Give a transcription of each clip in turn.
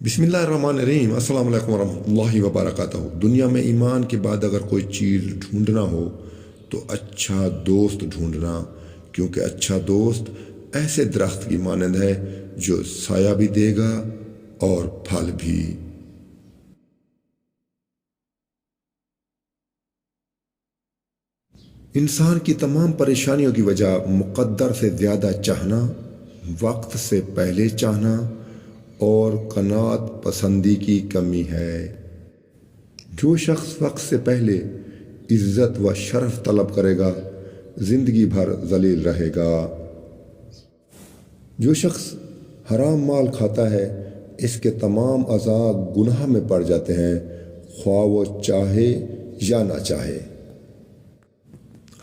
بسم اللہ الرحمن الرحیم۔ السلام علیکم ورحمۃ اللہ وبرکاتہ۔ دنیا میں ایمان کے بعد اگر کوئی چیز ڈھونڈنا ہو تو اچھا دوست ڈھونڈنا، کیونکہ اچھا دوست ایسے درخت کی مانند ہے جو سایہ بھی دے گا اور پھل بھی۔ انسان کی تمام پریشانیوں کی وجہ مقدر سے زیادہ چاہنا، وقت سے پہلے چاہنا اور قناعت پسندی کی کمی ہے۔ جو شخص وقت سے پہلے عزت و شرف طلب کرے گا زندگی بھر ذلیل رہے گا۔ جو شخص حرام مال کھاتا ہے اس کے تمام اعضاء گناہ میں پڑ جاتے ہیں، خواہ وہ چاہے یا نہ چاہے۔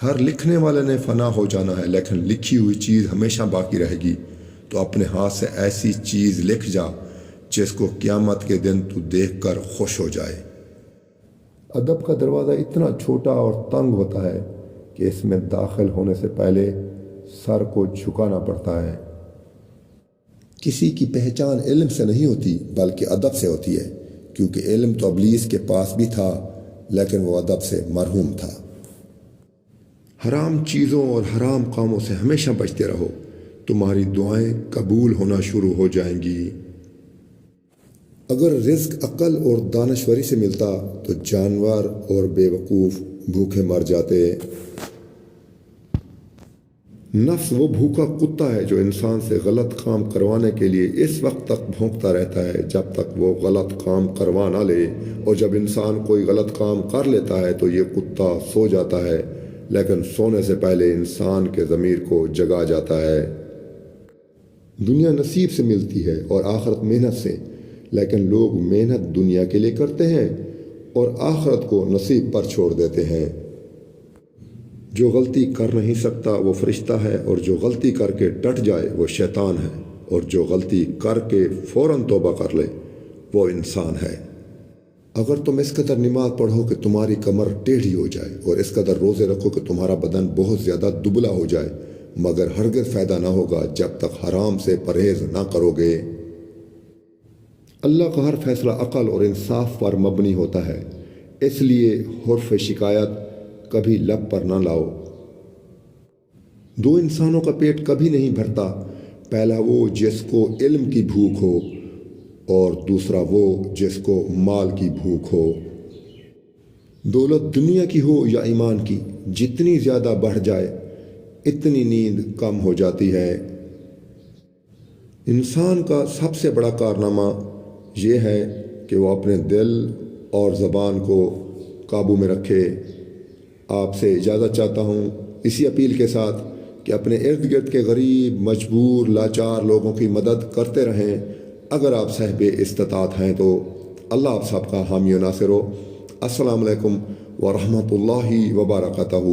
ہر لکھنے والے نے فنا ہو جانا ہے، لیکن لکھی ہوئی چیز ہمیشہ باقی رہے گی۔ تو اپنے ہاتھ سے ایسی چیز لکھ جا جس کو قیامت کے دن تو دیکھ کر خوش ہو جائے۔ ادب کا دروازہ اتنا چھوٹا اور تنگ ہوتا ہے کہ اس میں داخل ہونے سے پہلے سر کو جھکانا پڑتا ہے۔ کسی کی پہچان علم سے نہیں ہوتی بلکہ ادب سے ہوتی ہے، کیونکہ علم تو ابلیس کے پاس بھی تھا لیکن وہ ادب سے محروم تھا۔ حرام چیزوں اور حرام کاموں سے ہمیشہ بچتے رہو، تمہاری دعائیں قبول ہونا شروع ہو جائیں گی۔ اگر رزق عقل اور دانشوری سے ملتا تو جانور اور بے وقوف بھوکے مر جاتے۔ نفس وہ بھوکا کتا ہے جو انسان سے غلط کام کروانے کے لیے اس وقت تک بھونکتا رہتا ہے جب تک وہ غلط کام کروا نہ لے، اور جب انسان کوئی غلط کام کر لیتا ہے تو یہ کتا سو جاتا ہے، لیکن سونے سے پہلے انسان کے ضمیر کو جگا جاتا ہے۔ دنیا نصیب سے ملتی ہے اور آخرت محنت سے، لیکن لوگ محنت دنیا کے لیے کرتے ہیں اور آخرت کو نصیب پر چھوڑ دیتے ہیں۔ جو غلطی کر نہیں سکتا وہ فرشتہ ہے، اور جو غلطی کر کے ڈٹ جائے وہ شیطان ہے، اور جو غلطی کر کے فوراً توبہ کر لے وہ انسان ہے۔ اگر تم اس قدر نماز پڑھو کہ تمہاری کمر ٹیڑھی ہو جائے، اور اس قدر روزے رکھو کہ تمہارا بدن بہت زیادہ دبلا ہو جائے، مگر ہرگز فائدہ نہ ہوگا جب تک حرام سے پرہیز نہ کرو گے۔ اللہ کا ہر فیصلہ عقل اور انصاف پر مبنی ہوتا ہے، اس لیے حرف شکایت کبھی لب پر نہ لاؤ۔ دو انسانوں کا پیٹ کبھی نہیں بھرتا، پہلا وہ جس کو علم کی بھوک ہو اور دوسرا وہ جس کو مال کی بھوک ہو۔ دولت دنیا کی ہو یا ایمان کی، جتنی زیادہ بڑھ جائے اتنی نیند کم ہو جاتی ہے۔ انسان کا سب سے بڑا کارنامہ یہ ہے کہ وہ اپنے دل اور زبان کو قابو میں رکھے۔ آپ سے اجازت چاہتا ہوں اسی اپیل کے ساتھ کہ اپنے ارد گرد کے غریب، مجبور، لاچار لوگوں کی مدد کرتے رہیں۔ اگر آپ صاحب استطاعت ہیں تو اللہ آپ سب کا حامی و ناصر ہو۔ السلام علیکم ورحمۃ اللہ وبرکاتہ۔